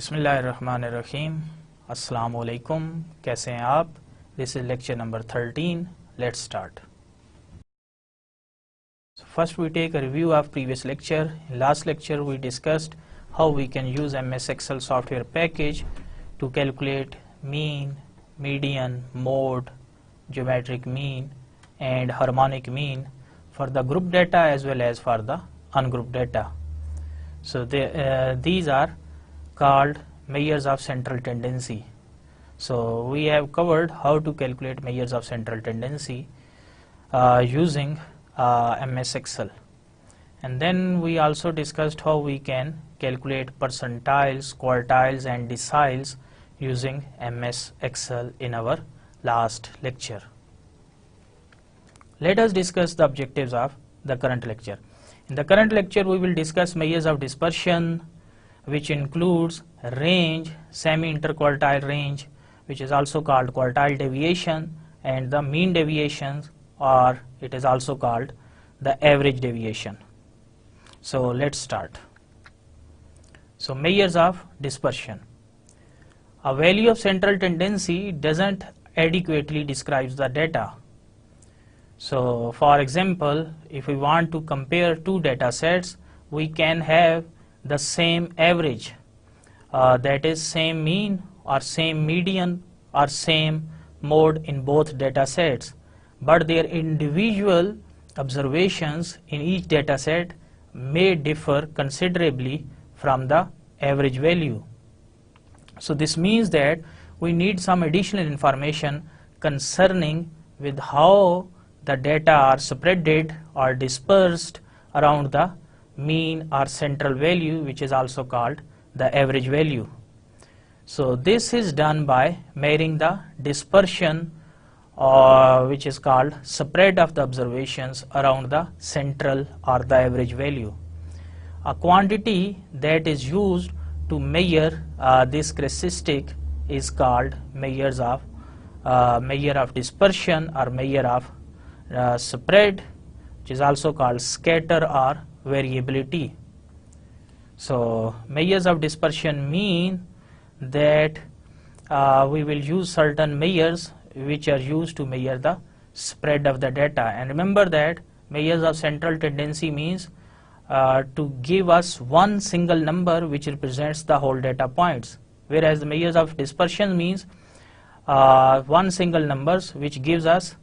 बिस्मिल्लाहिर्रहमानिर्रहीम अस्सलामु अलैकुम। कैसे हैं आप? This is lecture number 13। Let's start. First we take a review of previous lecture. In last lecture we discussed how we can use MS Excel software package to calculate mean, median, mode, geometric mean and harmonic mean for the group data as well as for the ungrouped data. So these are called measures of central tendency. So we have covered how to calculate measures of central tendency using MS Excel, and then we also discussed how we can calculate percentiles, quartiles and deciles using MS Excel in our last lecture. Let us discuss the objectives of the current lecture. In the current lecture we will discuss measures of dispersion, which includes range, semi-interquartile range, which is also called quartile deviation, and the mean deviations, or it is also called the average deviation. So let's start. So measures of dispersion. A value of central tendency doesn't adequately describe the data. So for example, if we want to compare two data sets, we can have the same average, that is same mean or same median or same mode in both data sets, but their individual observations in each data set may differ considerably from the average value. So this means that we need some additional information concerning with how the data are spread or dispersed around the mean or central value, which is also called the average value. So this is done by measuring the dispersion, which is called spread of the observations around the central or the average value. A quantity that is used to measure this characteristic is called measure of dispersion or measure of spread, which is also called scatter or variability. So measures of dispersion mean that we will use certain measures which are used to measure the spread of the data. And remember that measures of central tendency means to give us one single number which represents the whole data points, whereas the measures of dispersion means one single numbers which gives us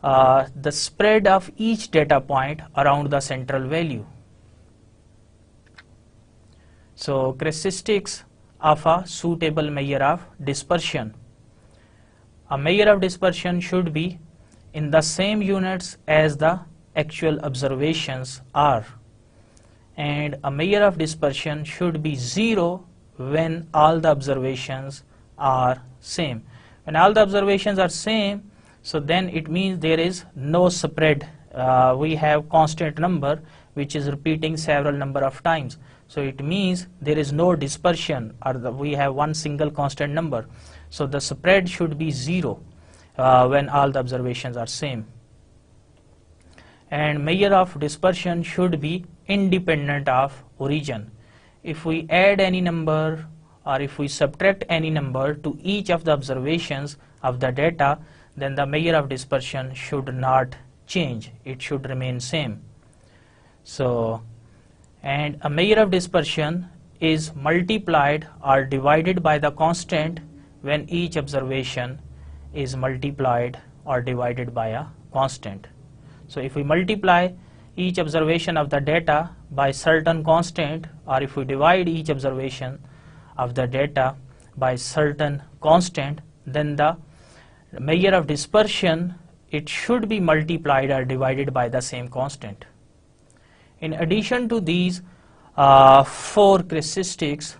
the spread of each data point around the central value. So characteristics of a suitable measure of dispersion. A measure of dispersion should be in the same units as the actual observations are, and a measure of dispersion should be 0 when all the observations are same. When all the observations are same, so then it means there is no spread. We have constant number which is repeating several number of times. So it means there is no dispersion, or we have one single constant number. So the spread should be 0 when all the observations are same. And measure of dispersion should be independent of origin. If we add any number or if we subtract any number to each of the observations of the data, then the measure of dispersion should not change. It should remain same. So, and a measure of dispersion is multiplied or divided by the constant when each observation is multiplied or divided by a constant. So if we multiply each observation of the data by certain constant, or if we divide each observation of the data by certain constant, then the measure of dispersion, it should be multiplied or divided by the same constant. In addition to these 4 characteristics,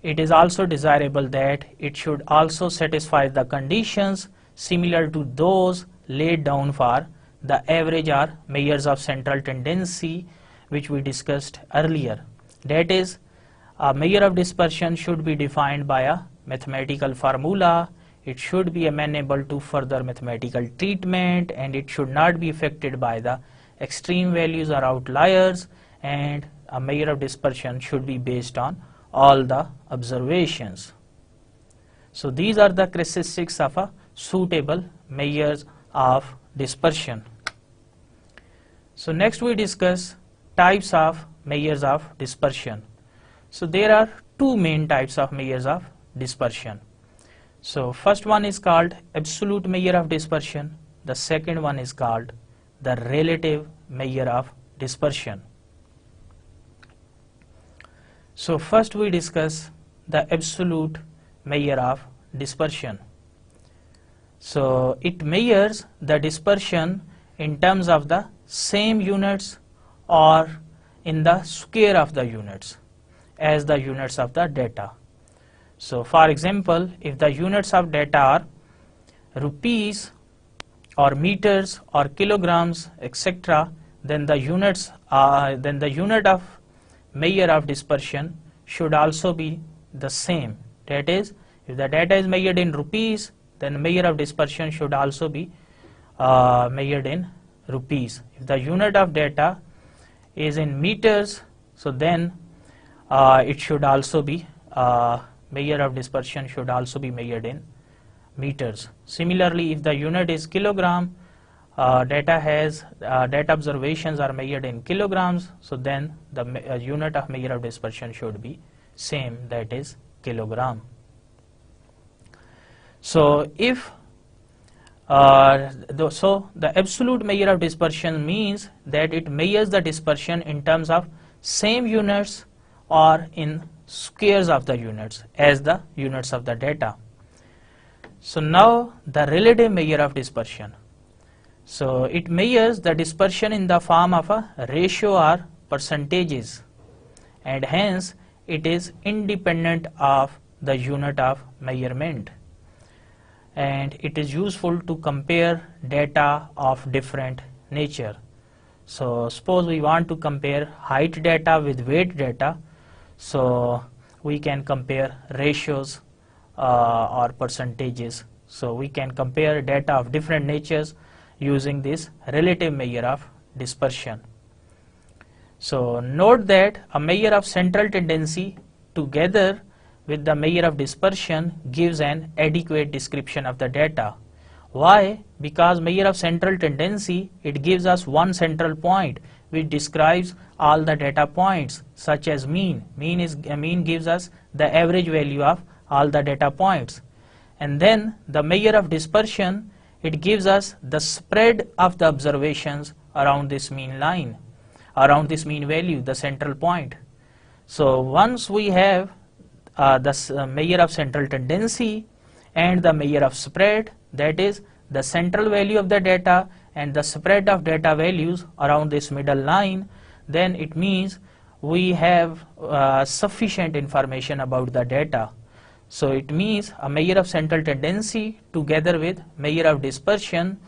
it is also desirable that it should also satisfy the conditions similar to those laid down for the average or measures of central tendency, which we discussed earlier. That is, a measure of dispersion should be defined by a mathematical formula, it should be amenable to further mathematical treatment, and it should not be affected by the extreme values or outliers, and a measure of dispersion should be based on all the observations. So these are the characteristics of a suitable measures of dispersion. So next we discuss types of measures of dispersion. So there are two main types of measures of dispersion. So first one is called absolute measure of dispersion. The second one is called the relative measure of dispersion. So first we discuss the absolute measure of dispersion. So it measures the dispersion in terms of the same units or in the square of the units as the units of the data. So for example, if the units of data are rupees or meters or kilograms, etc., then the unit of measure of dispersion should also be the same. That is, if the data is measured in rupees, then measure of dispersion should also be measured in rupees. If the unit of data is in meters, so then it should also be measure of dispersion should also be measured in meters. Similarly, if the unit is kilogram, data observations are measured in kilograms, so then the unit of measure of dispersion should be same, that is kilogram. So if the absolute measure of dispersion means that it measures the dispersion in terms of same units or in squares of the units as the units of the data. So now the relative measure of dispersion. So it measures the dispersion in the form of a ratio or percentages, and hence it is independent of the unit of measurement, and it is useful to compare data of different nature. So suppose we want to compare height data with weight data, so we can compare ratios or percentages. So we can compare data of different natures using this relative measure of dispersion. So note that a measure of central tendency together with the measure of dispersion gives an adequate description of the data. Why? Because measure of central tendency, it gives us one central point which describes all the data points, such as mean. Mean gives us the average value of all the data points. And then the measure of dispersion, it gives us the spread of the observations around this mean line, around this mean value, the central point. So once we have the measure of central tendency and the measure of spread, that is the central value of the data and the spread of data values around this middle line, then it means we have sufficient information about the data. So it means a measure of central tendency together with measure of dispersion,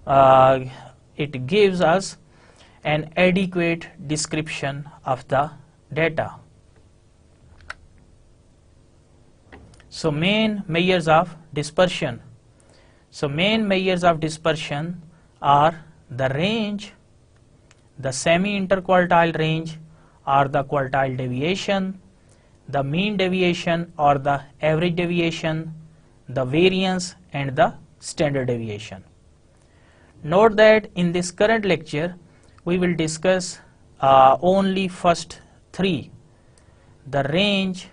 it gives us an adequate description of the data. So main measures of dispersion. So main measures of dispersion are the range, the semi-interquartile range or the quartile deviation, the mean deviation or the average deviation, the variance and the standard deviation. Note that in this current lecture we will discuss only first three: the range,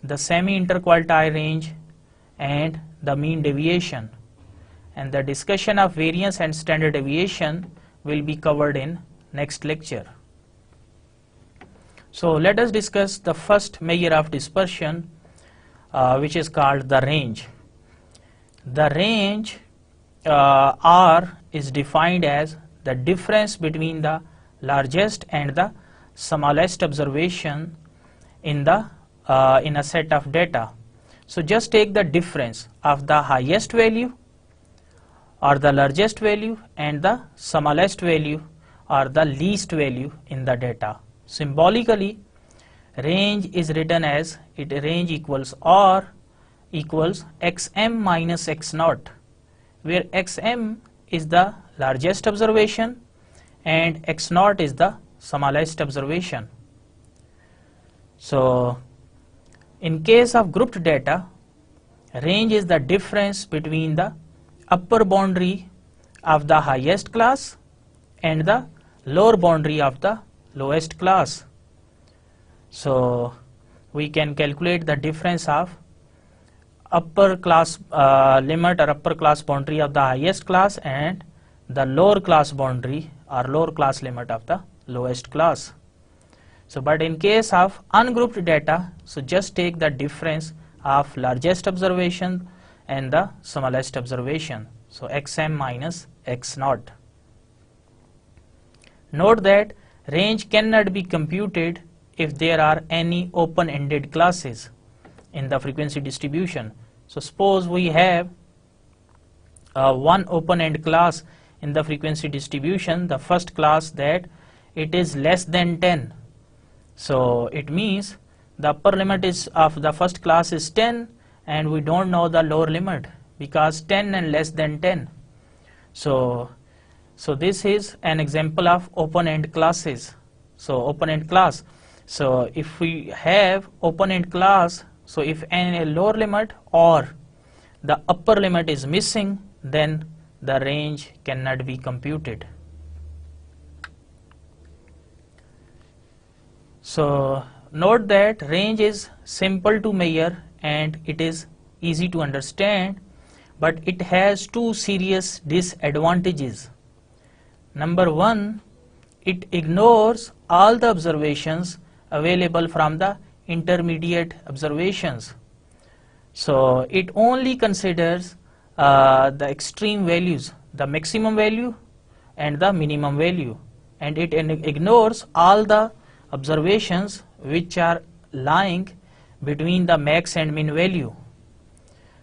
the semi-interquartile range and the mean deviation, and the discussion of variance and standard deviation will be covered in next lecture. So let us discuss the first measure of dispersion, which is called the range. The range R is defined as the difference between the largest and the smallest observation in a set of data. So just take the difference of the highest value or the largest value and the smallest value or the least value in the data. Symbolically, range is written as range equals R equals xm minus x naught, where xm is the largest observation and x naught is the smallest observation. So In case of grouped data, range is the difference between the upper boundary of the highest class and the lower boundary of the lowest class. So we can calculate the difference of upper class limit or upper class boundary of the highest class and the lower class boundary or lower class limit of the lowest class. So but in case of ungrouped data, so just take the difference of largest observation and the smallest observation. So xm minus x naught. Note that range cannot be computed if there are any open-ended classes in the frequency distribution. So suppose we have one open-end class in the frequency distribution, the first class that it is less than 10. So it means the upper limit is of the first class is 10 and we don't know the lower limit because 10 and less than 10. So this is an example of open-end classes. So open-end class. So if we have open-end class, so if any lower limit or the upper limit is missing, then the range cannot be computed. So note that range is simple to measure and it is easy to understand, but it has two serious disadvantages. Number one, it ignores all the observations available from the intermediate observations. So it only considers the extreme values, the maximum value and the minimum value, and it ignores all the observations which are lying between the max and min value.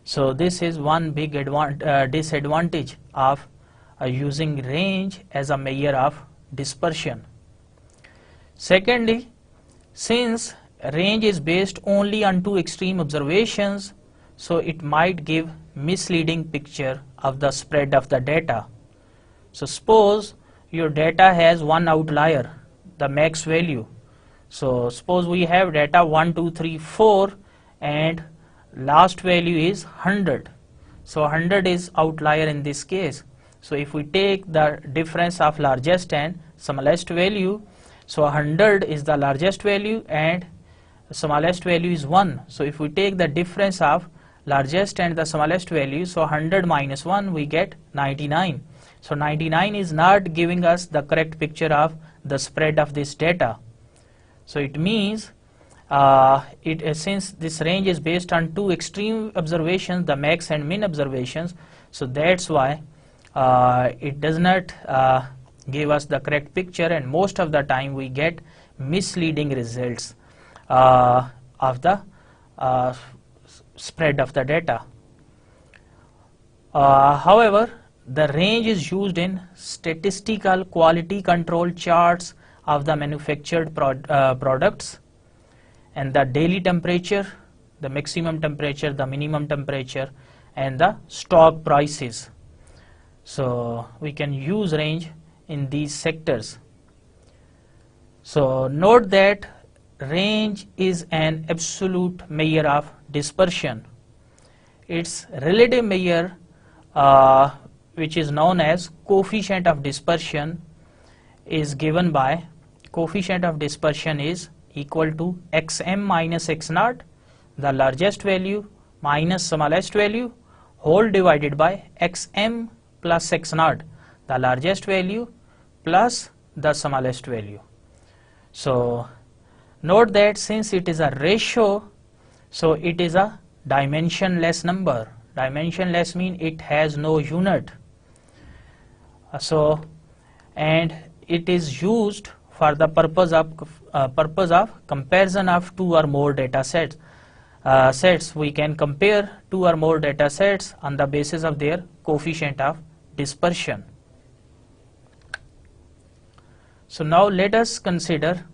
So this is one big disadvantage of using range as a measure of dispersion. Secondly, since range is based only on two extreme observations, so it might give misleading picture of the spread of the data. So suppose your data has one outlier, the max value. So suppose we have data 1, 2, 3, 4 and last value is 100. So 100 is outlier in this case. So if we take the difference of largest and smallest value, so 100 is the largest value and smallest value is 1. So if we take the difference of largest and the smallest value, so 100 minus 1 we get 99. So 99 is not giving us the correct picture of the spread of this data. So it means since this range is based on two extreme observations, the max and min observations, so that's why it does not give us the correct picture, and most of the time we get misleading results of the spread of the data. However, the range is used in statistical quality control charts of the manufactured products, and the daily temperature, the maximum temperature, the minimum temperature, and the stock prices. So we can use range in these sectors. So note that range is an absolute measure of dispersion. Its relative measure, which is known as coefficient of dispersion, is given by coefficient of dispersion is equal to xm minus x naught, the largest value minus smallest value, whole divided by xm plus x naught, the largest value plus the smallest value. So note that since it is a ratio, so it is a dimensionless number. Dimensionless means it has no unit. And it is used for the purpose of comparison of two or more data sets. We can compare two or more data sets on the basis of their coefficient of dispersion. So now let us consider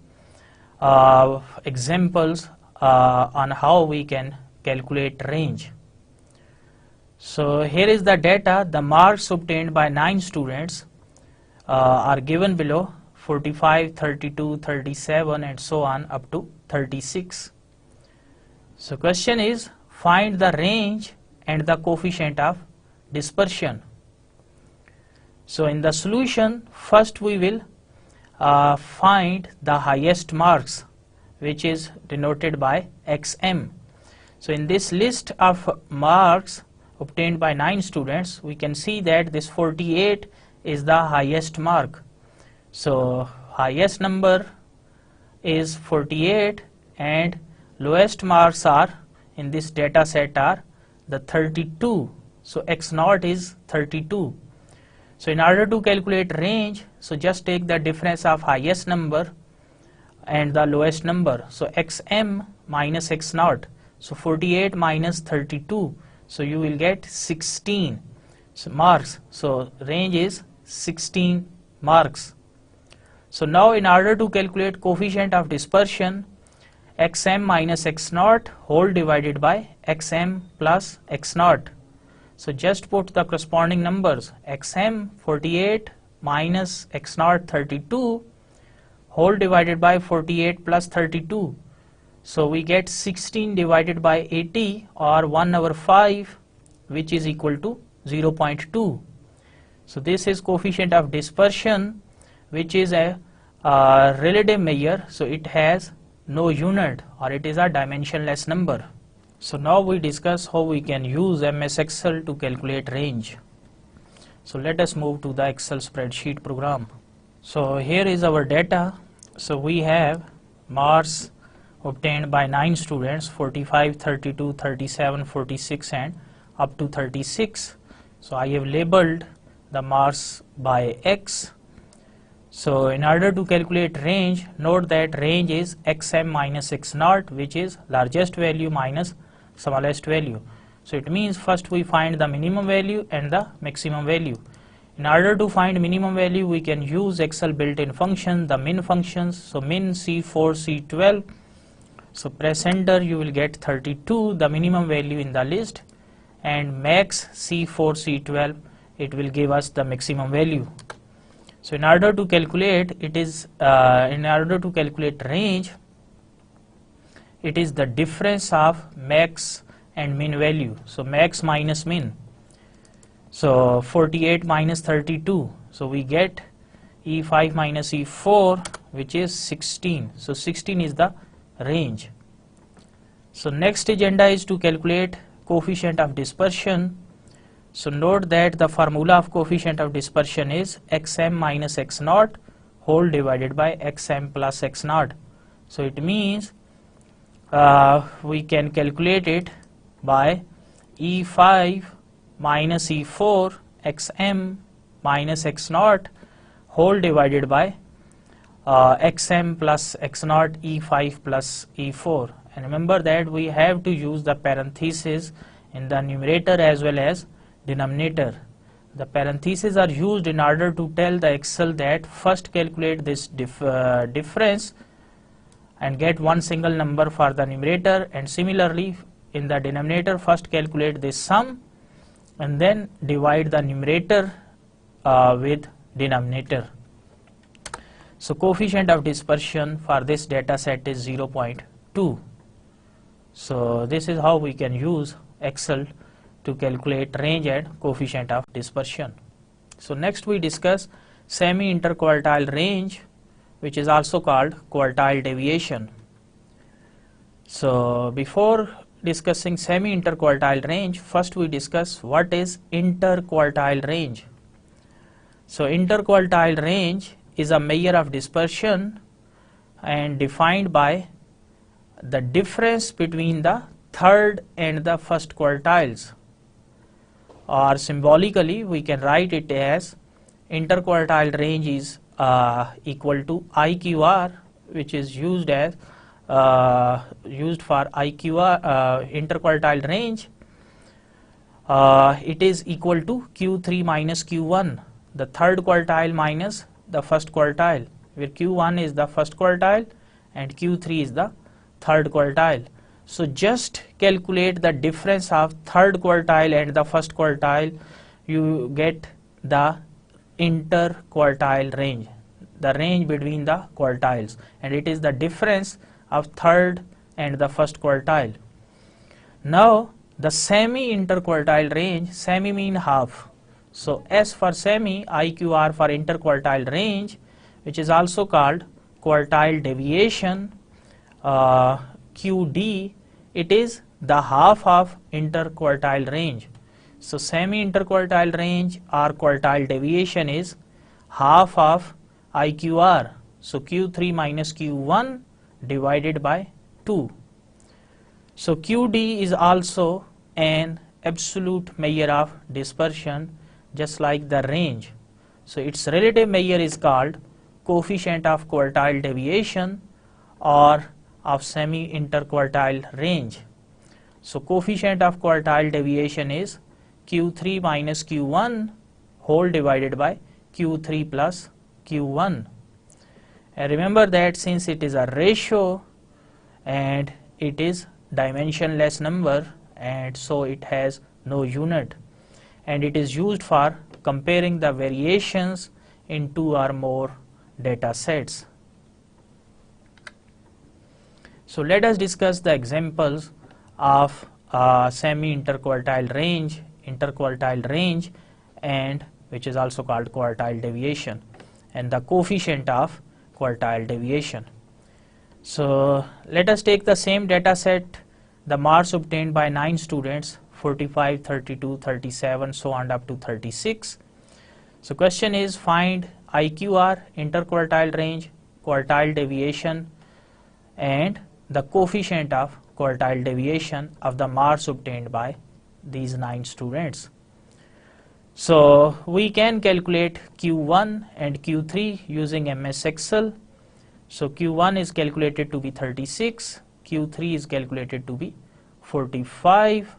examples on how we can calculate range. So here is the data. The marks obtained by 9 students are given below: 45, 32, 37 and so on up to 36. So question is, find the range and the coefficient of dispersion. So in the solution, first we will find the highest marks, which is denoted by XM. So in this list of marks obtained by 9 students, we can see that this 48 is the highest mark. So highest number is 48 and lowest marks are in this data set are the 32. So X naught is 32. So in order to calculate range, so just take the difference of highest number and the lowest number. So XM minus X naught. So 48 minus 32. So you will get 16 marks. So range is 16 marks. So now in order to calculate coefficient of dispersion, XM minus X naught whole divided by XM plus X naught. So just put the corresponding numbers. XM 48 minus X naught 32 whole divided by 48 plus 32. So we get 16 divided by 80 or 1/5, which is equal to 0.2. So this is coefficient of dispersion, which is a relative measure. So it has no unit, or it is a dimensionless number. So now we discuss how we can use MS Excel to calculate range. So let us move to the Excel spreadsheet program. So here is our data. So we have marks obtained by 9 students, 45, 32, 37, 46 and up to 36. So I have labeled the marks by X. So in order to calculate range, note that range is XM minus X naught, which is largest value minus smallest value. So it means first we find the minimum value and the maximum value. In order to find minimum value, we can use Excel built-in function, the min functions. So min C4 C12. So press enter, you will get 32, the minimum value in the list, and max C4 C12, it will give us the maximum value. So in order to calculate range, it is the difference of max and min value. So max minus min. So 48 minus 32. So we get E5 minus E4, which is 16. So 16 is the range. So next agenda is to calculate coefficient of dispersion. So note that the formula of coefficient of dispersion is XM minus X naught whole divided by XM plus X naught. So it means we can calculate it by E5 minus E4 XM minus X naught whole divided by XM plus X naught E5 plus E4. And remember that we have to use the parentheses in the numerator as well as denominator. The parentheses are used in order to tell the Excel that first calculate this difference and get one single number for the numerator, and similarly in the denominator first calculate this sum and then divide the numerator with denominator. So coefficient of dispersion for this data set is 0.2. So this is how we can use Excel to calculate range and coefficient of dispersion. So next we discuss semi-interquartile range, which is also called quartile deviation. So before discussing semi-interquartile range, first we discuss what is interquartile range. So interquartile range is a measure of dispersion and defined by the difference between the third and the first quartiles, or symbolically we can write it as interquartile range is equal to IQR, which is used for IQR interquartile range. It is equal to Q3 minus Q1, the third quartile minus the first quartile, where Q1 is the first quartile and Q3 is the third quartile. So just calculate the difference of third quartile and the first quartile, you get the interquartile range, the range between the quartiles, and it is the difference of third and the first quartile. Now the semi-interquartile range, semi mean half. So S for semi, IQR for interquartile range, which is also called quartile deviation, QD, it is the half of interquartile range. So semi-interquartile range or quartile deviation is half of IQR. So Q3 minus Q1 divided by 2. So QD is also an absolute measure of dispersion, just like the range. So its relative measure is called coefficient of quartile deviation or of semi-interquartile range. So coefficient of quartile deviation is Q3 minus Q1 whole divided by Q3 plus Q1. And remember that since it is a ratio and it is dimensionless number, and so it has no unit, and it is used for comparing the variations in two or more data sets. So let us discuss the examples of semi-interquartile range, interquartile range, and which is also called quartile deviation, and the coefficient of quartile deviation. So let us take the same data set, the marks obtained by 9 students, 45, 32, 37, so on up to 36. So question is, find IQR, interquartile range, quartile deviation, and the coefficient of quartile deviation of the marks obtained by these 9 students. So we can calculate Q1 and Q3 using MS Excel. So Q1 is calculated to be 36, Q3 is calculated to be 45.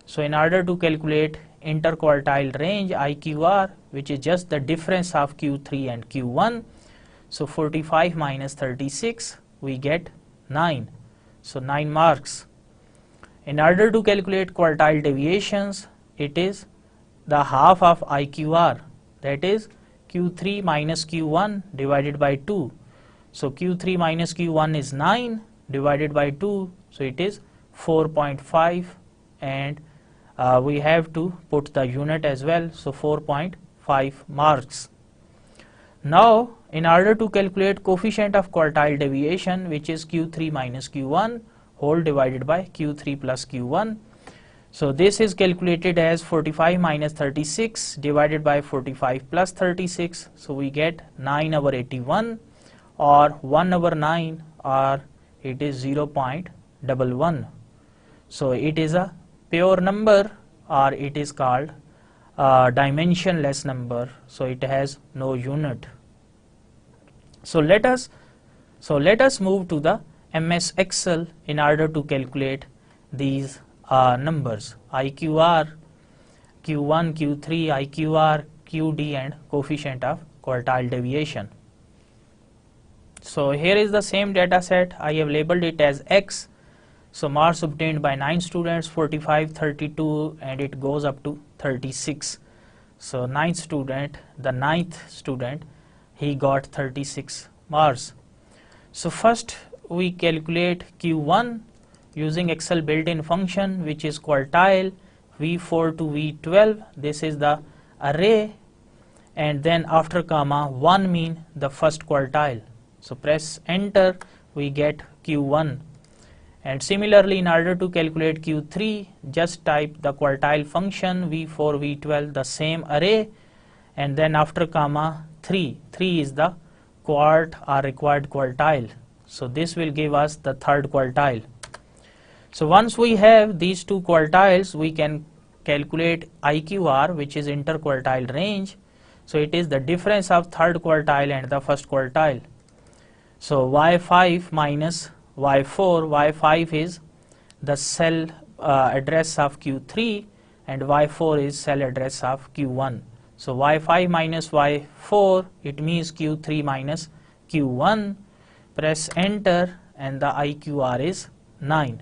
So in order to calculate interquartile range IQR, which is just the difference of Q3 and Q1, so 45 minus 36, we get 9. So 9 marks. In order to calculate quartile deviations, it is the half of IQR, that is Q3 minus Q1 divided by 2. So Q3 minus Q1 is 9 divided by 2, so it is 4.5, and we have to put the unit as well, so 4.5 marks. Now in order to calculate coefficient of quartile deviation, which is Q3 minus Q1 whole divided by Q3 plus Q1, so this is calculated as 45 minus 36 divided by 45 plus 36, so we get 9 over 81 or 1 over 9, or it is 0.11. So it is a pure number, or it is called dimensionless number, so it has no unit. So let us move to the MS Excel in order to calculate these numbers IQR, Q1, Q3, IQR, QD, and coefficient of quartile deviation. So here is the same data set. I have labeled it as X. So marks obtained by 9 students, 45, 32, and it goes up to 36. So the 9th student, he got 36 marks. So first we calculate Q1 using Excel built-in function, which is quartile V4 to V12. This is the array, and then after comma 1 mean the first quartile. So press enter, we get Q1. And similarly, in order to calculate Q3, just type the quartile function V4 V12, the same array, and then after comma 3 is the quart or required quartile. So this will give us the third quartile. So once we have these two quartiles, we can calculate IQR, which is interquartile range. So it is the difference of third quartile and the first quartile. So Y5 minus Y4, Y5 is the cell address of Q3 and Y4 is cell address of Q1. So Y5 minus Y4, it means Q3 minus Q1. Press enter and the IQR is 9.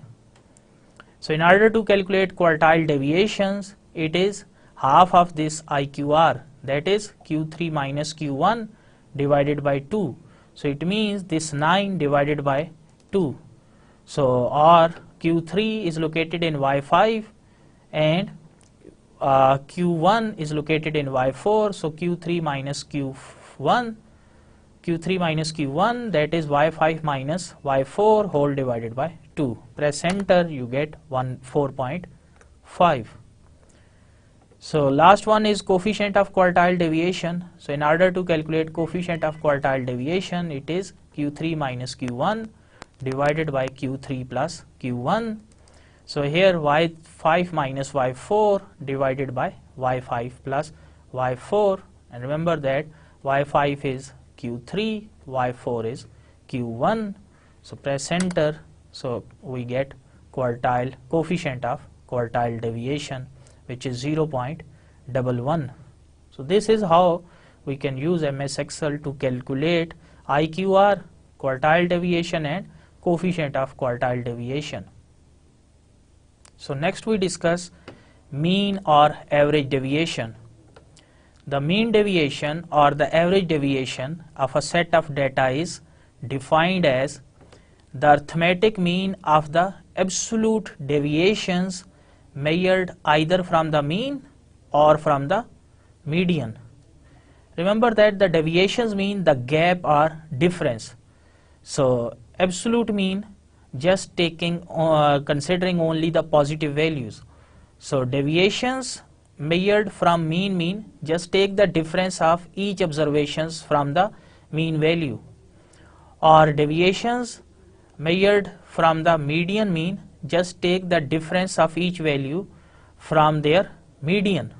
So in order to calculate quartile deviations, it is half of this IQR, that is Q3 minus Q1 divided by 2. So it means this 9 divided by 2. So or Q3 is located in Y5 and Q1 is located in Y4, so Q3 minus Q1, that is Y5 minus Y4 whole divided by 2. Press enter, you get 4.5. So last one is coefficient of quartile deviation. So in order to calculate coefficient of quartile deviation, it is Q3 minus Q1 divided by Q3 plus Q1. So here Y5 minus Y4 divided by Y5 plus Y4, and remember that Y5 is Q3, Y4 is Q1. So press enter, so we get coefficient of quartile deviation, which is 0.11. So this is how we can use MS Excel to calculate IQR, quartile deviation, and coefficient of quartile deviation. So next we discuss mean or average deviation. The mean deviation or the average deviation of a set of data is defined as the arithmetic mean of the absolute deviations measured either from the mean or from the median. Remember that the deviations mean the gap or difference. So absolute mean just considering only the positive values. So deviations measured from mean just take the difference of each observations from the mean value, or deviations measured from the median mean just take the difference of each value from their median.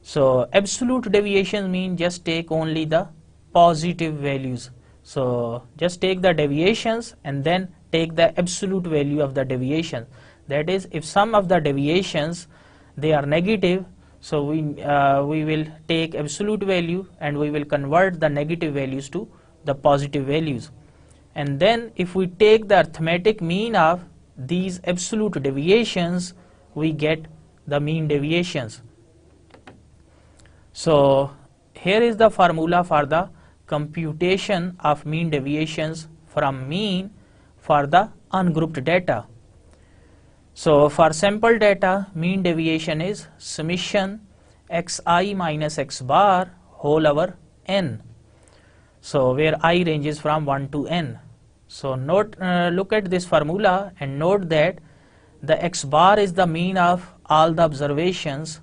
So absolute deviation mean just take only the positive values. So just take the deviations and then take the absolute value of the deviation. That is, if some of the deviations they are negative, so we will take absolute value and we will convert the negative values to the positive values. And then if we take the arithmetic mean of these absolute deviations, we get the mean deviations. So here is the formula for the computation of mean deviations from mean for the ungrouped data. So for sample data, mean deviation is summation xi minus x bar whole over n. So where I ranges from 1 to n. So look at this formula and note that the x bar is the mean of all the observations.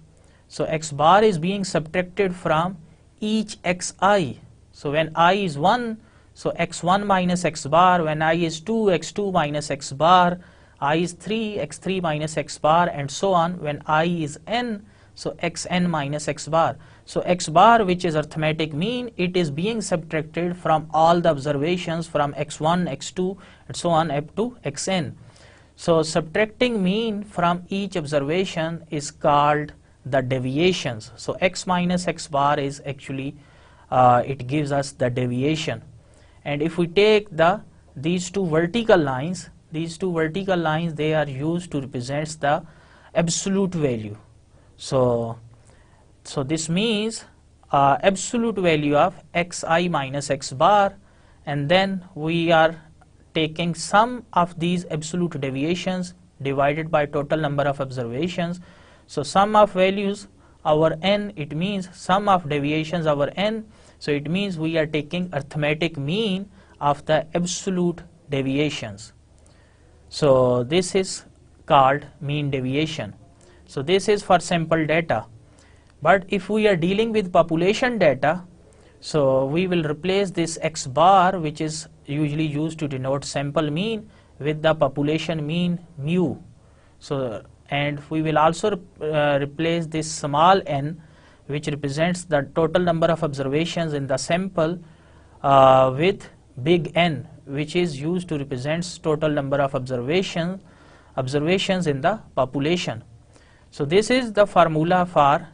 So x bar is being subtracted from each xi. So when I is 1, so x1 minus x bar, when I is 2, x2 minus x bar, I is 3, x3 minus x bar, and so on. When I is n, so xn minus x bar. So x bar, which is arithmetic mean, it is being subtracted from all the observations from x1, x2, and so on up to xn. So subtracting mean from each observation is called the deviations. So x minus x bar is actually it gives us the deviation. And if we take these two vertical lines, they are used to represent the absolute value. So this means absolute value of xi minus x bar, and then we are taking sum of these absolute deviations divided by total number of observations. So sum of values our n, it means sum of deviations our n. So it means we are taking arithmetic mean of the absolute deviations. So this is called mean deviation. So this is for sample data. But if we are dealing with population data, so we will replace this x bar, which is usually used to denote sample mean, with the population mean mu. So and we will also replace this small n, which represents the total number of observations in the sample, with big N, which is used to represent total number of observations in the population. So this is the formula for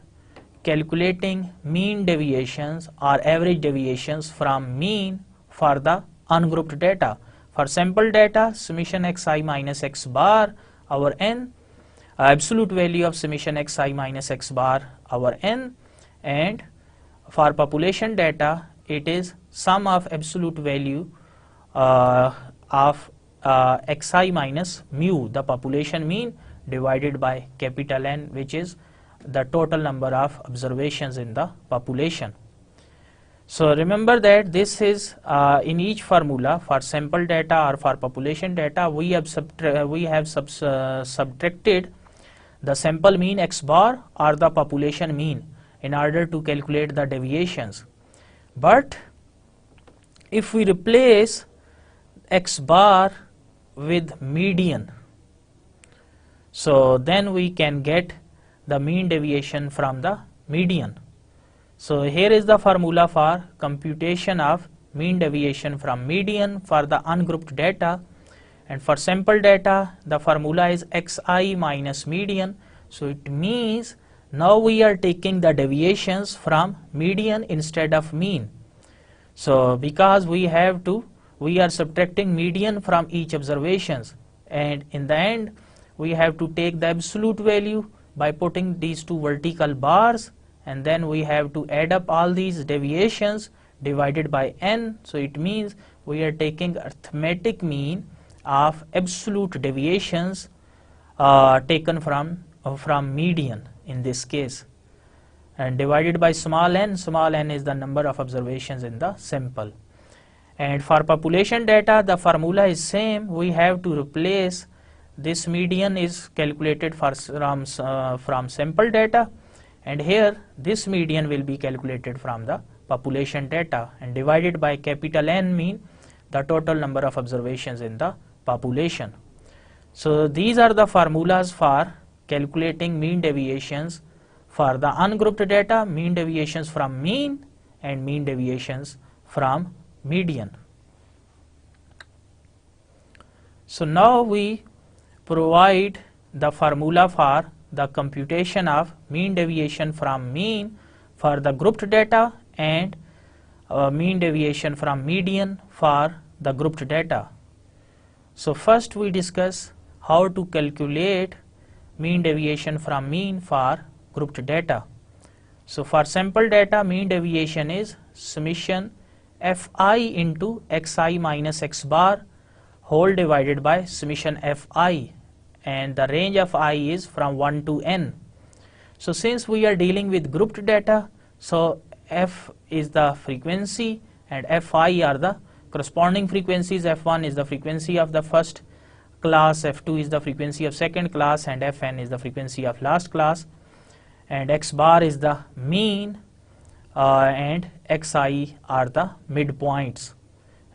calculating mean deviations or average deviations from mean for the ungrouped data. For sample data, summation xi minus x bar our n, absolute value of summation xi minus x bar our n, and for population data it is sum of absolute value of xi minus mu, the population mean, divided by capital N, which is the total number of observations in the population. So remember that this is in each formula for sample data or for population data, we have subtracted the sample mean x bar or the population mean in order to calculate the deviations. But if we replace x bar with median, so then we can get the mean deviation from the median. So here is the formula for computation of mean deviation from median for the ungrouped data, and for sample data the formula is xi minus median. So it means now we are taking the deviations from median instead of mean. So because we are subtracting median from each observations, and in the end we have to take the absolute value by putting these two vertical bars, and then we have to add up all these deviations divided by n. So it means we are taking arithmetic mean of absolute deviations taken from median in this case, and divided by small n. Small n is the number of observations in the sample. And for population data the formula is same. We have to replace this median is calculated from sample data, and here this median will be calculated from the population data, and divided by capital N mean the total number of observations in the population. So these are the formulas for calculating mean deviations for the ungrouped data, mean deviations from mean and mean deviations from median. So now we provide the formula for the computation of mean deviation from mean for the grouped data and mean deviation from median for the grouped data. So first we discuss how to calculate mean deviation from mean for grouped data. So for sample data, mean deviation is summation fi into xi minus x bar whole divided by summation fi, and the range of I is from 1 to n. So since we are dealing with grouped data, so f is the frequency and fi are the corresponding frequencies. F1 is the frequency of the first class, F2 is the frequency of second class, and Fn is the frequency of last class, and x bar is the mean and xi are the midpoints.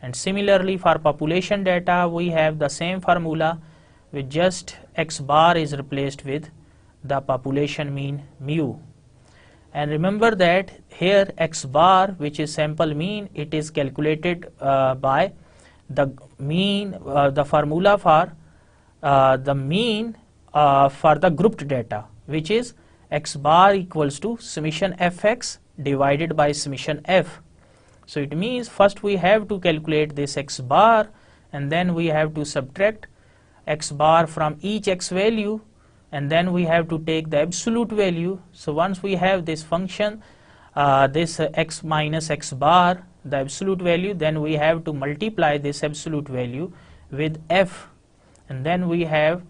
And similarly for population data we have the same formula, with just x bar is replaced with the population mean mu. And remember that here x bar, which is sample mean, it is calculated by the mean, the formula for the mean for the grouped data, which is x bar equals to summation fx divided by summation f. So it means first we have to calculate this x bar, and then we have to subtract x bar from each x value, and then we have to take the absolute value. So once we have this function, this x minus x bar, the absolute value, then we have to multiply this absolute value with f, and then we have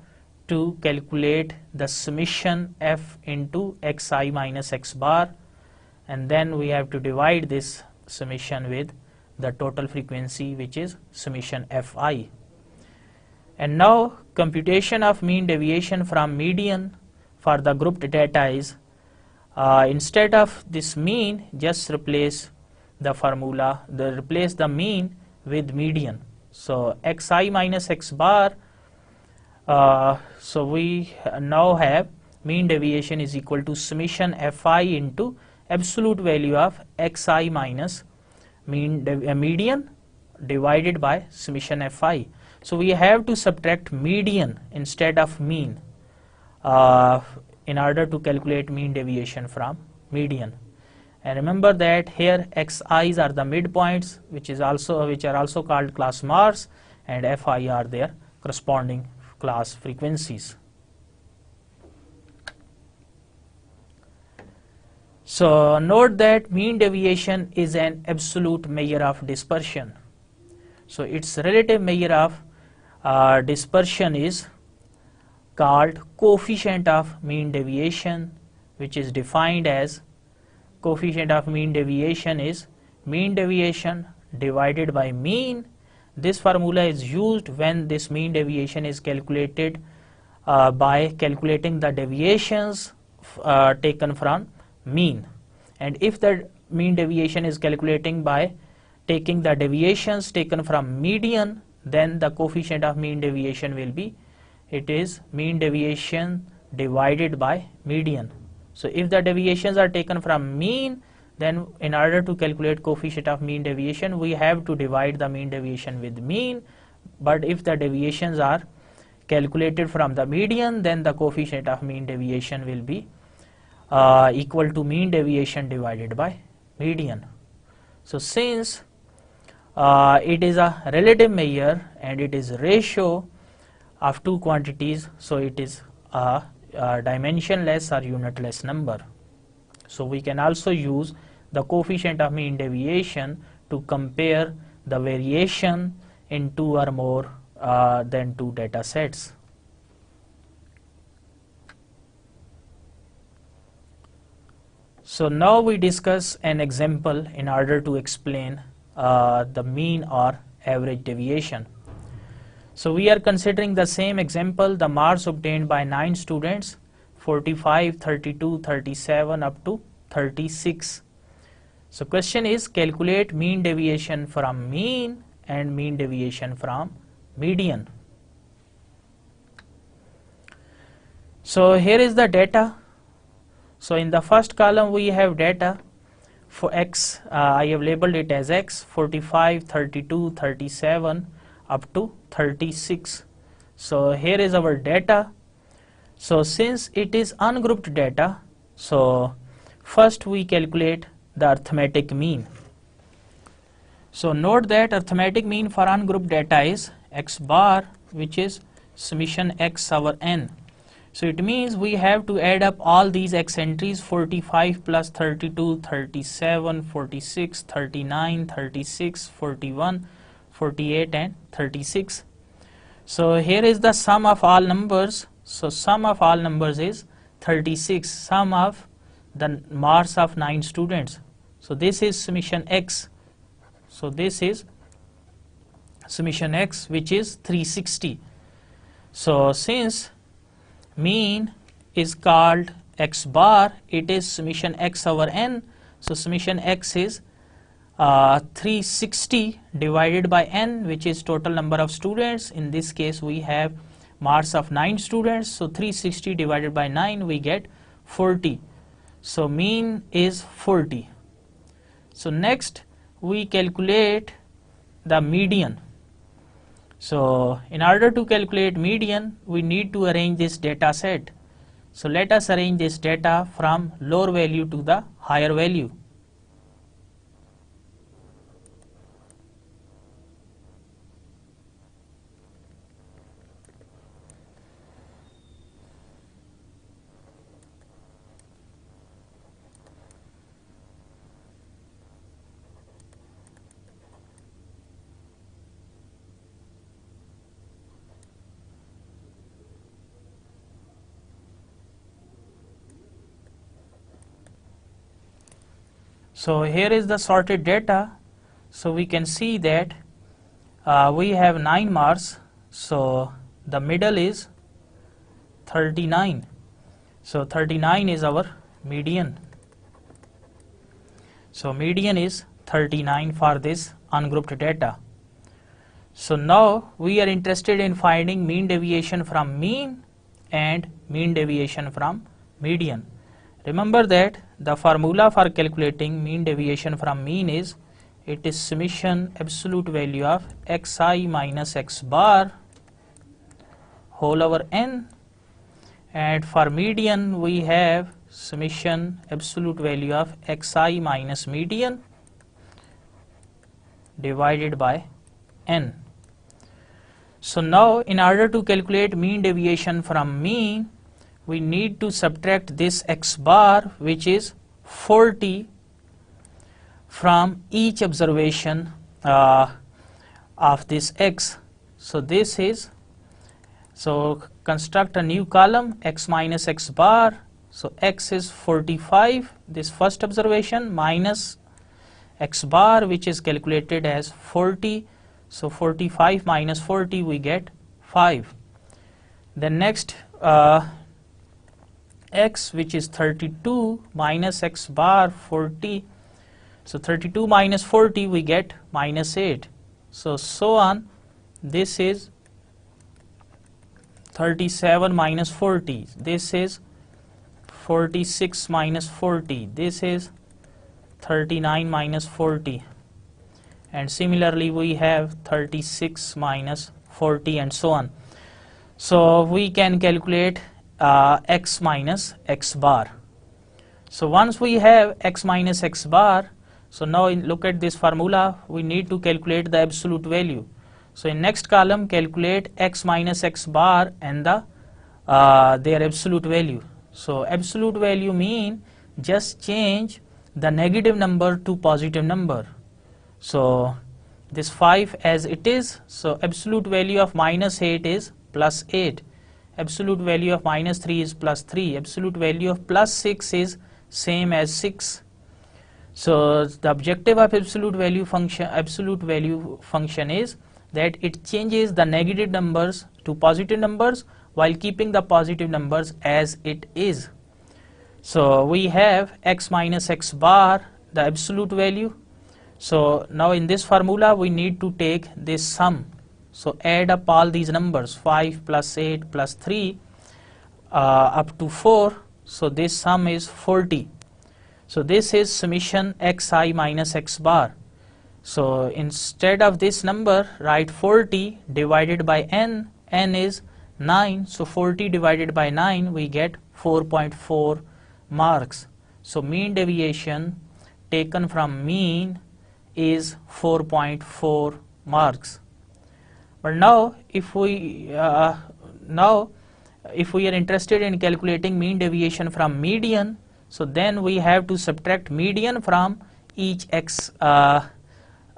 to calculate the summation f into xi minus x bar, and then we have to divide this summation with the total frequency, which is summation fi. And now computation of mean deviation from median for the grouped data is instead of this mean, just replace the formula, replace the mean with median. So xi minus x bar, so we now have mean deviation is equal to summation fi into absolute value of xi minus median divided by summation fi. So we have to subtract median instead of mean in order to calculate mean deviation from median. And remember that here xi's are the midpoints, which are also called class marks, and fi are their corresponding class frequencies. So note that mean deviation is an absolute measure of dispersion. So its relative measure of dispersion is called coefficient of mean deviation, which is defined as coefficient of mean deviation is mean deviation divided by mean. This formula is used when this mean deviation is calculated by calculating the deviations taken from mean, and if the mean deviation is calculating by taking the deviations taken from median, then the coefficient of mean deviation will be, it is mean deviation divided by median. So if the deviations are taken from mean, then in order to calculate coefficient of mean deviation, we have to divide the mean deviation with mean. But if the deviations are calculated from the median, then the coefficient of mean deviation will be equal to mean deviation divided by median. So since it is a relative measure and it is ratio of two quantities, so it is a dimensionless or unitless number. So we can also use the coefficient of mean deviation to compare the variation in two or more than two data sets. So now we discuss an example in order to explain the mean or average deviation. So we are considering the same example, the marks obtained by 9 students, 45, 32, 37 up to 36. So question is, calculate mean deviation from mean and mean deviation from median. So here is the data. So in the first column we have data for x, I have labeled it as x, 45, 32, 37 up to 36. So here is our data. So since it is ungrouped data, so first we calculate the arithmetic mean. So note that arithmetic mean for ungrouped data is x bar, which is summation x over n. So it means we have to add up all these x entries, 45 plus 32, 37, 46, 39, 36, 41, 48 and 36. So here is the sum of all numbers. So sum of all numbers is 36, sum of the marks of 9 students. So this is summation x. So this is summation x, which is 360. So since mean is called x bar, it is summation x over n. So summation x is 360 divided by n, which is total number of students. In this case we have marks of 9 students, so 360 divided by 9 we get 40. So mean is 40. So next we calculate the median. So in order to calculate median, we need to arrange this data set. So let us arrange this data from lower value to the higher value. So here is the sorted data. So we can see that we have 9 marks. So the middle is 39. So 39 is our median. So median is 39 for this ungrouped data. So now we are interested in finding mean deviation from mean and mean deviation from median. Remember that the formula for calculating mean deviation from mean is, it is summation absolute value of xi minus x bar whole over n, and for median we have summation absolute value of xi minus median divided by n. So now in order to calculate mean deviation from mean, we need to subtract this x bar, which is 40, from each observation of this x. So this is So construct a new column x minus x bar. So x is 45, this first observation, minus x bar, which is calculated as 40. So 45 minus 40, we get 5. Then next x, which is 32, minus x bar 40. So 32 minus 40, we get minus 8. So on. This is 37 minus 40. This is 46 minus 40. This is 39 minus 40. And similarly, we have 36 minus 40 and so on. So we can calculate x minus x bar. So once we have x minus x bar, so now look at this formula, we need to calculate the absolute value. So in next column, calculate x minus x bar and the their absolute value. So absolute value mean just change the negative number to positive number. So this 5 as it is, so absolute value of minus 8 is plus 8. Absolute value of minus 3 is plus 3. Absolute value of plus 6 is same as 6. So the objective of absolute value function is that it changes the negative numbers to positive numbers while keeping the positive numbers as it is. So we have x minus x bar, the absolute value. So now in this formula we need to take this sum. So add up all these numbers, 5 plus 8 plus 3 up to 4. So this sum is 40. So this is summation xi minus x bar. So instead of this number, write 40 divided by n. N is 9. So 40 divided by 9, we get 4.4 marks. So mean deviation taken from mean is 4.4 marks. But now if we are interested in calculating mean deviation from median, so then we have to subtract median from each x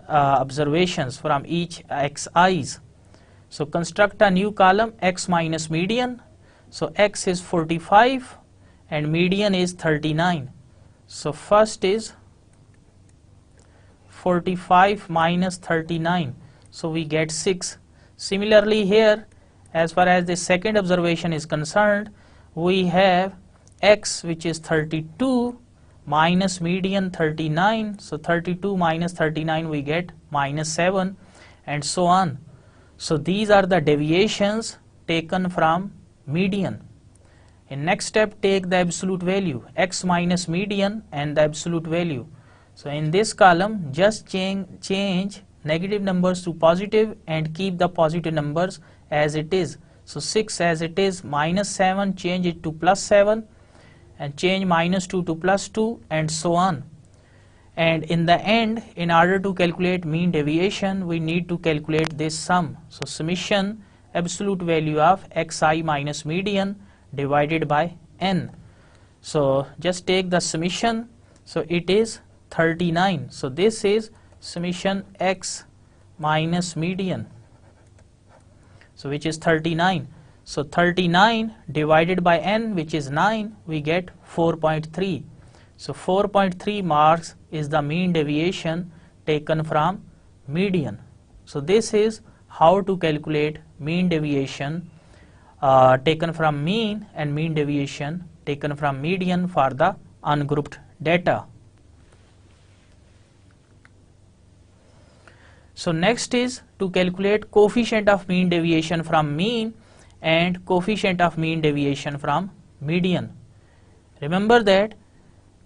observations, from each xi's. So construct a new column x minus median. So x is 45 and median is 39. So first is 45 minus 39. So we get 6. Similarly here, as far as the second observation is concerned, we have x, which is 32, minus median 39. So 32 minus 39, we get minus 7 and so on. So these are the deviations taken from median. In next step, take the absolute value, x minus median and the absolute value. So in this column, just change negative numbers to positive and keep the positive numbers as it is. So 6 as it is, minus 7, change it to plus 7, and change minus 2 to plus 2 and so on. And in the end, in order to calculate mean deviation, we need to calculate this sum. So summation absolute value of xi minus median divided by n. So just take the summation. So it is 39. So this is summation x minus median, so which is 39. So 39 divided by n, which is 9, we get 4.3. So 4.3 marks is the mean deviation taken from median. So this is how to calculate mean deviation taken from mean and mean deviation taken from median for the ungrouped data. So next is to calculate coefficient of mean deviation from mean and coefficient of mean deviation from median. Remember that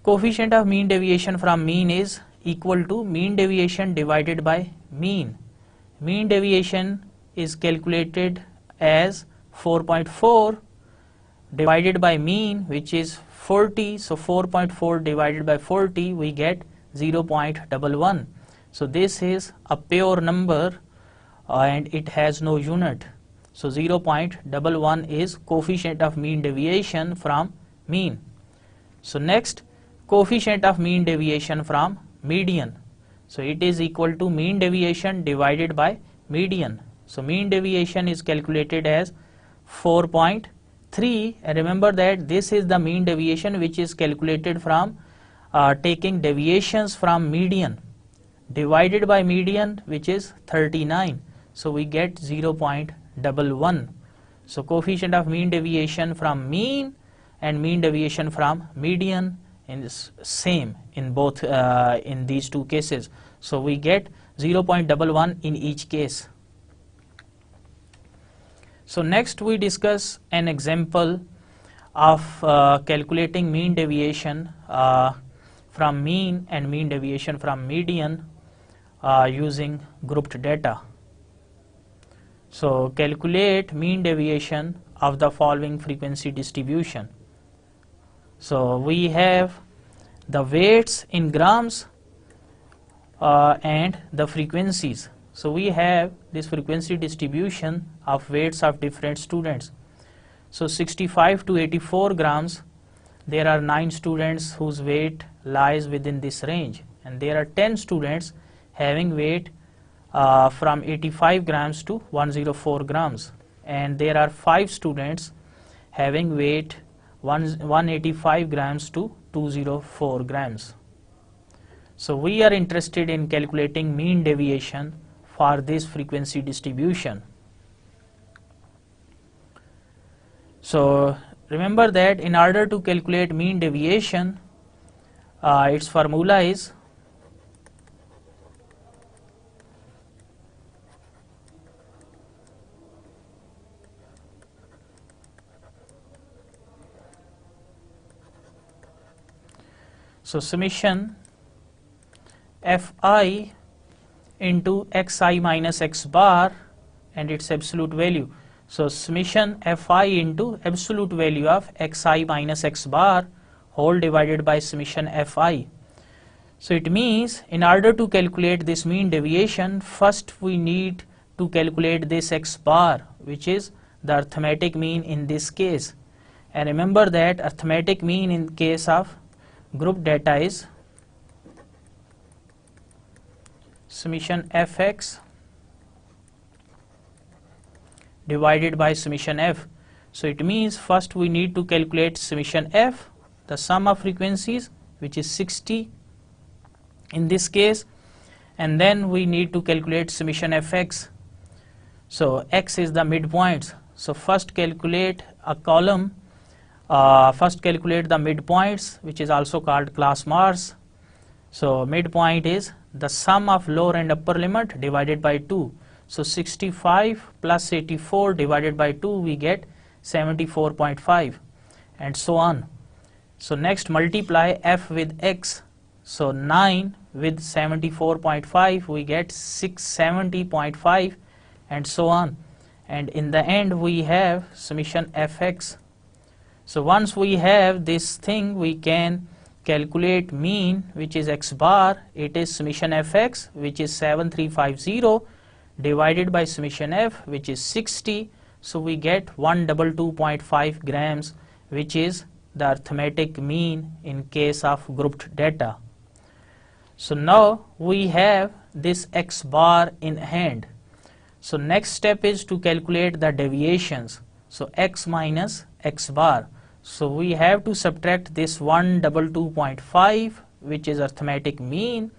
coefficient of mean deviation from mean is equal to mean deviation divided by mean. Mean deviation is calculated as 4.4 divided by mean, which is 40. So 4.4 divided by 40, we get 0.11. So this is a pure number and it has no unit. So 0.11 is coefficient of mean deviation from mean. So next, coefficient of mean deviation from median. So it is equal to mean deviation divided by median. So mean deviation is calculated as 4.3, and remember that this is the mean deviation which is calculated from taking deviations from median divided by median, which is 39, so we get 0.11. So coefficient of mean deviation from mean and mean deviation from median is same in both in these two cases, so we get 0.11 in each case. So next we discuss an example of calculating mean deviation from mean and mean deviation from median using grouped data. So calculate mean deviation of the following frequency distribution. So we have the weights in grams and the frequencies. So we have this frequency distribution of weights of different students. So 65 to 84 grams, there are 9 students whose weight lies within this range, and there are 10 students having weight from 85 grams to 104 grams, and there are 5 students having weight 185 grams to 204 grams. So we are interested in calculating mean deviation for this frequency distribution. So remember that in order to calculate mean deviation, its formula is summation Fi into xi minus x bar and its absolute value. So summation Fi into absolute value of xi minus x bar whole divided by summation Fi. So it means in order to calculate this mean deviation, first we need to calculate this x bar, which is the arithmetic mean in this case. And remember that arithmetic mean in case of group data is summation Fx divided by summation F. So it means first we need to calculate summation F, the sum of frequencies, which is 60 in this case, and then we need to calculate summation Fx. So x is the midpoints. So first calculate a column, first calculate the midpoints, which is also called class marks. So midpoint is the sum of lower and upper limit divided by 2. So 65 plus 84 divided by 2, we get 74.5, and so on. So next multiply f with x. So 9 with 74.5, we get 670.5, and so on. And in the end we have summation Fx. So once we have this thing, we can calculate mean, which is x bar. It is summation Fx, which is 7350, divided by summation F, which is 60. So we get 122.5 grams, which is the arithmetic mean in case of grouped data. So now we have this x bar in hand. So next step is to calculate the deviations. So x minus x bar. So we have to subtract this 122.5, which is arithmetic mean,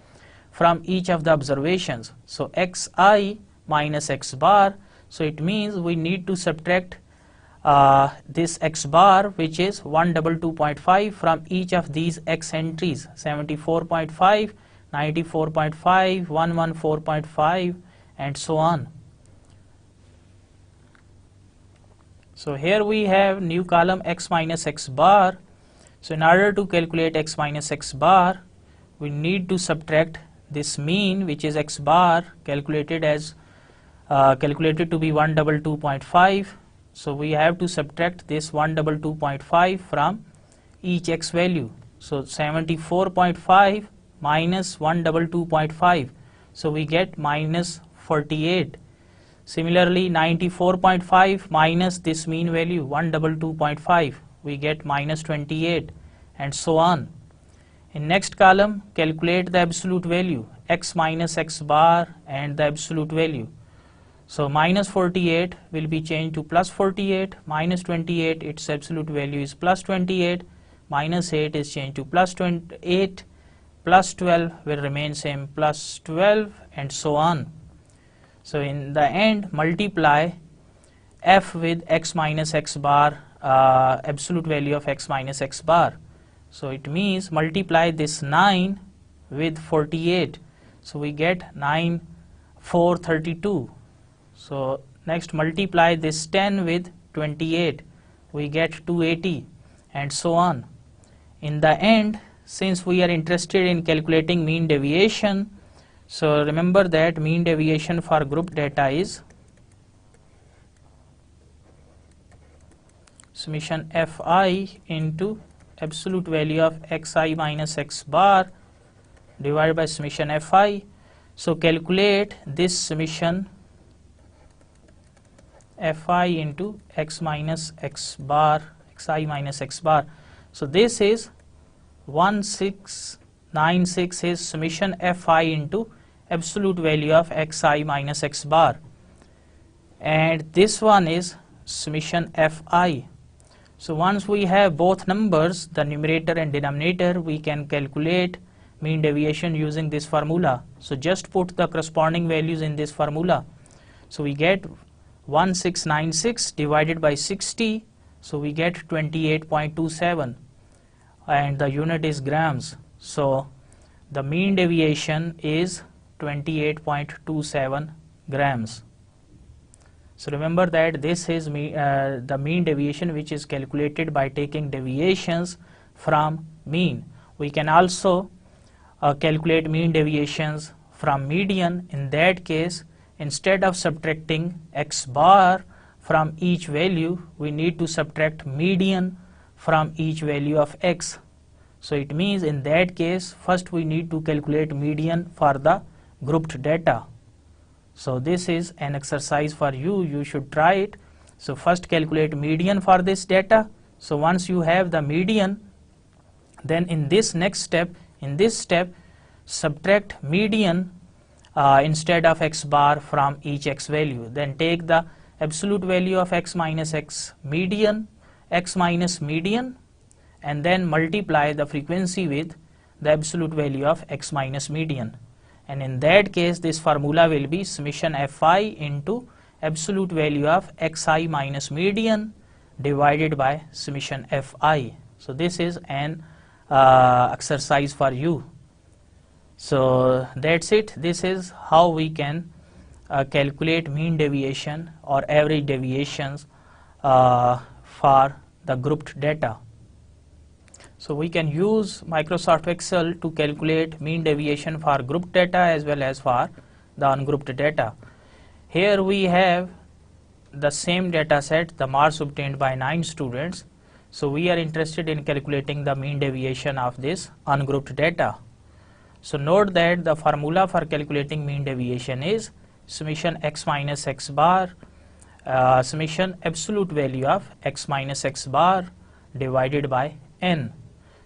from each of the observations. So xi minus x bar. So it means we need to subtract this x bar, which is 122.5, from each of these x entries: 74.5, 94.5, 114.5, and so on. So here we have new column x minus x bar. So in order to calculate x minus x bar, we need to subtract this mean, which is x bar, calculated as calculated to be 122.5. So we have to subtract this 122.5 from each x value. So 74.5 minus 122.5. So we get minus 48. Similarly, 94.5 minus this mean value 122.5, we get minus 28, and so on. In next column, calculate the absolute value x minus x bar and the absolute value. So minus 48 will be changed to plus 48, minus 28, its absolute value is plus 28, minus 8 is changed to plus 28, plus 12 will remain same, plus 12, and so on. So in the end, multiply f with x minus x bar, absolute value of x minus x bar. So it means multiply this 9 with 48. So we get 9, 4, 32. So next multiply this 10 with 28. We get 280, and so on. In the end, since we are interested in calculating mean deviation, so remember that mean deviation for group data is summation fi into absolute value of xi minus x bar divided by summation fi. So calculate this summation fi into x minus x bar, xi minus x bar. So this is 1696 is summation fi into absolute value of xi minus x bar, and this one is summation fi. So once we have both numbers, the numerator and denominator, we can calculate mean deviation using this formula. So just put the corresponding values in this formula. So we get 1696 divided by 60, so we get 28.27, and the unit is grams. So the mean deviation is 28.27 grams. So remember that this is the mean deviation, which is calculated by taking deviations from mean. We can also calculate mean deviations from median. In that case, instead of subtracting x bar from each value, we need to subtract median from each value of x. So it means in that case, first we need to calculate median for the grouped data. So this is an exercise for you, you should try it. So first calculate median for this data. So once you have the median, then in this next step, subtract median instead of x bar from each x value. Then take the absolute value of x minus x median, x minus median, and then multiply the frequency with the absolute value of x minus median. And in that case, this formula will be summation fi into absolute value of xi minus median divided by summation fi. So this is an exercise for you. So that's it. This is how we can calculate mean deviation or average deviations for the grouped data. So we can use Microsoft Excel to calculate mean deviation for grouped data as well as for the ungrouped data. Here we have the same data set, the marks obtained by 9 students. So we are interested in calculating the mean deviation of this ungrouped data. So note that the formula for calculating mean deviation is summation x minus x bar, summation absolute value of x minus x bar divided by n.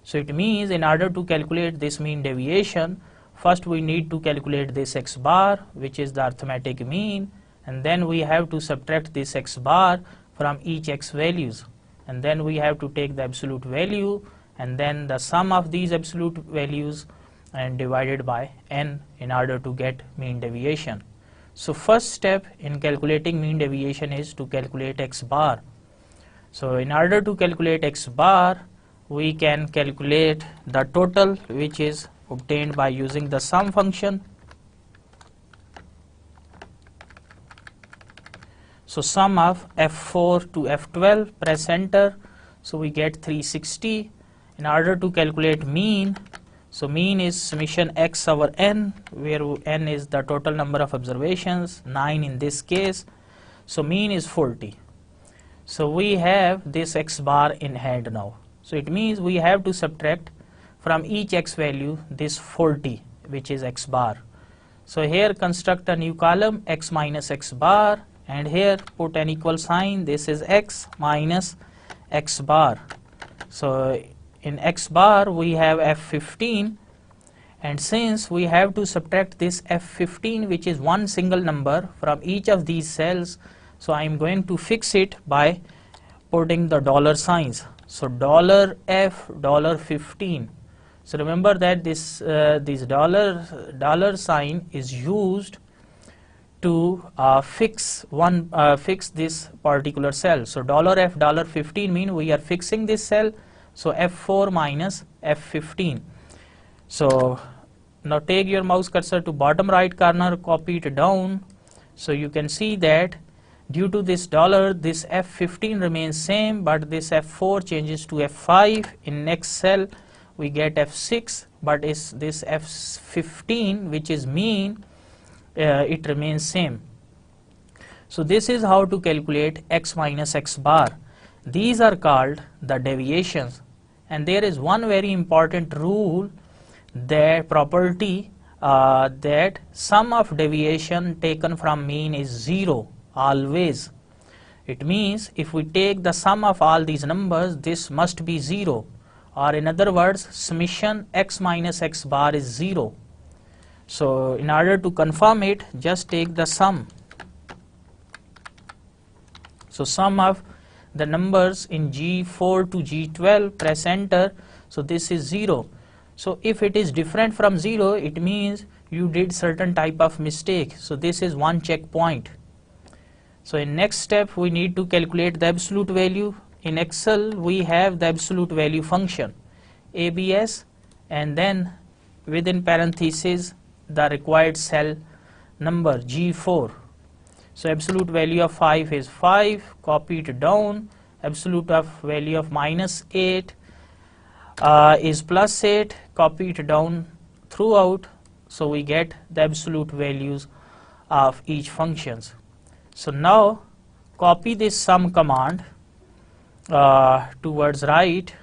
So it means in order to calculate this mean deviation, first we need to calculate this x bar, which is the arithmetic mean, and then we have to subtract this x bar from each x values, and then we have to take the absolute value and then the sum of these absolute values and divided by n in order to get mean deviation. So first step in calculating mean deviation is to calculate x bar. So in order to calculate x bar, we can calculate the total, which is obtained by using the sum function. So sum of F4 to F12, press enter. So we get 360. In order to calculate mean, so mean is summation x over n, where n is the total number of observations, 9 in this case. So mean is 40. So we have this x bar in hand now. So it means we have to subtract from each x value this 40, which is x bar. So here construct a new column, x minus x bar, and here put an equal sign. This is x minus x bar. So in x bar we have F15, and since we have to subtract this F15, which is one single number, from each of these cells, so I am going to fix it by putting the dollar signs. So $F $15. So remember that this dollar sign is used to fix this particular cell. So $F $15 mean we are fixing this cell. So F4 minus F15. So now take your mouse cursor to bottom right corner, copy it down. So you can see that due to this dollar, this F15 remains same, but this F4 changes to F5. In next cell we get F6, but is this F15, which is mean, it remains same. So this is how to calculate x minus x bar. These are called the deviations, and there is one very important rule, that property, that sum of deviation taken from mean is 0 always. It means if we take the sum of all these numbers, this must be 0, or in other words, summation x minus x bar is 0. So in order to confirm it, just take the sum. So sum of the numbers in G4 to G12, press enter. So this is 0. So if it is different from 0, it means you did certain type of mistake. So this is one checkpoint. So in next step we need to calculate the absolute value. In Excel we have the absolute value function, ABS, and then within parentheses the required cell number G4. So absolute value of 5 is 5, copy it down. Absolute of value of minus 8 is plus 8, copy it down throughout. So we get the absolute values of each functions. So now copy this sum command towards right.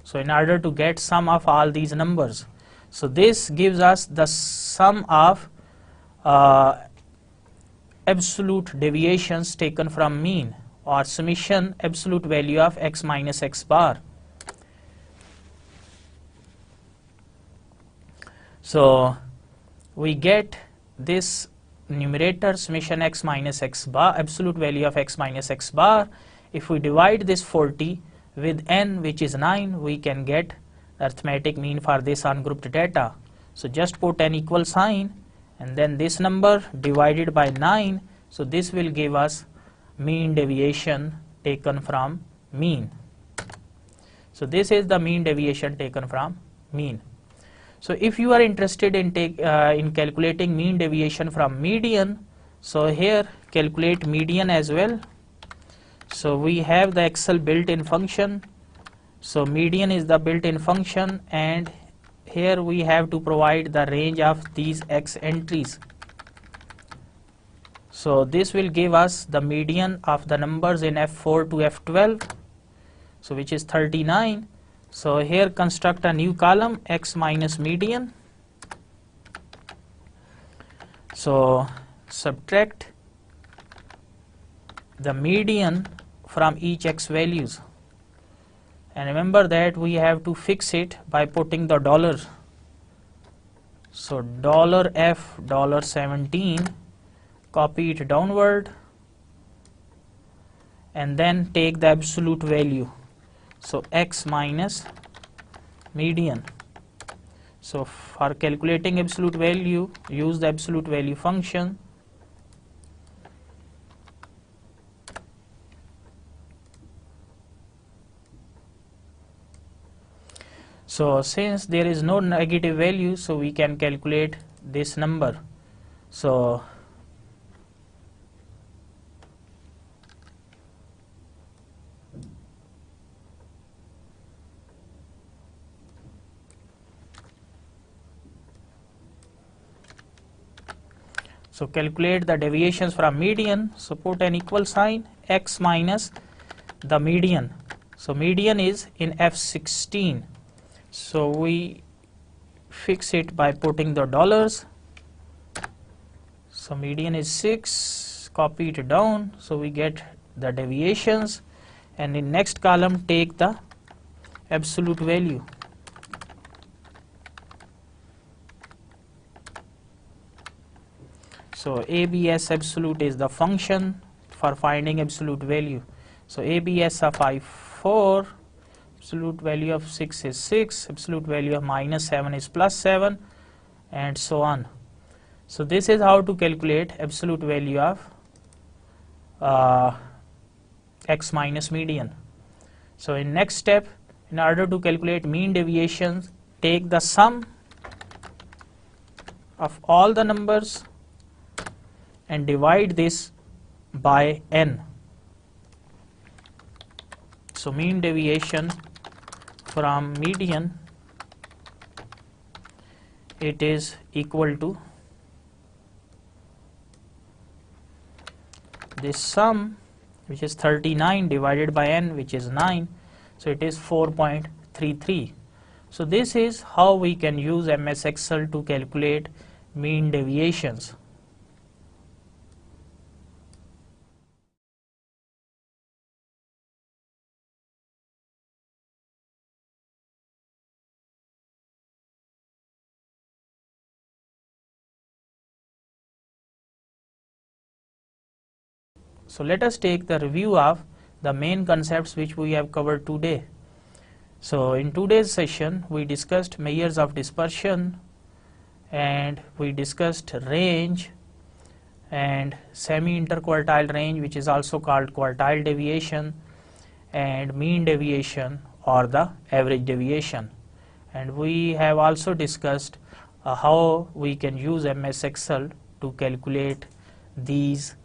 So in order to get sum of all these numbers, so this gives us the sum of absolute deviations taken from mean, or summation absolute value of x minus x bar. So we get this numerator summation x minus x bar, absolute value of x minus x bar. If we divide this 40 with n, which is 9, we can get arithmetic mean for this ungrouped data. So just put an equal sign and then this number divided by 9. So this will give us mean deviation taken from mean. So this is the mean deviation taken from mean. So if you are interested in calculating mean deviation from median, so here calculate median as well. So we have the Excel built-in function. So median is the built-in function, and here we have to provide the range of these x entries. So this will give us the median of the numbers in F4 to F12, so which is 39. So here construct a new column, x minus median. So subtract the median from each x values, and remember that we have to fix it by putting the dollars. So $F $17, copy it downward and then take the absolute value. So x minus median. So for calculating absolute value, use the absolute value function. So since there is no negative value, so we can calculate this number. So calculate the deviations from median. So put an equal sign, x minus the median. So median is in F16. So we fix it by putting the dollars. So median is 6, copy it down. So we get the deviations, and in next column take the absolute value. So ABS absolute is the function for finding absolute value. So ABS of I4, absolute value of 6 is 6, absolute value of minus 7 is plus 7, and so on. So this is how to calculate absolute value of x minus median. So in next step, in order to calculate mean deviations, take the sum of all the numbers and divide this by n. So mean deviation from median, it is equal to this sum, which is 39 divided by n, which is 9, so it is 4.33. So this is how we can use MS Excel to calculate mean deviations. So let us take the review of the main concepts which we have covered today. So in today's session we discussed measures of dispersion, and we discussed range and semi-interquartile range, which is also called quartile deviation, and mean deviation or the average deviation. And we have also discussed how we can use MS Excel to calculate these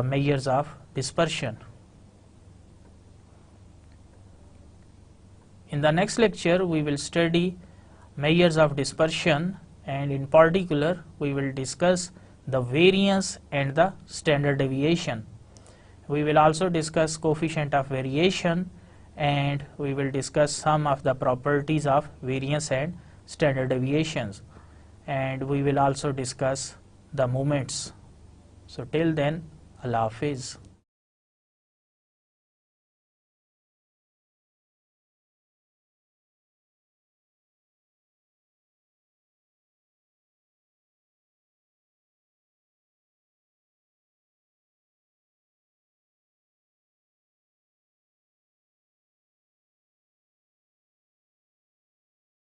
measures of dispersion. In the next lecture we will study measures of dispersion, and in particular we will discuss the variance and the standard deviation. We will also discuss coefficient of variation, and we will discuss some of the properties of variance and standard deviations, and we will also discuss the moments. So till then, Allah Hafiz.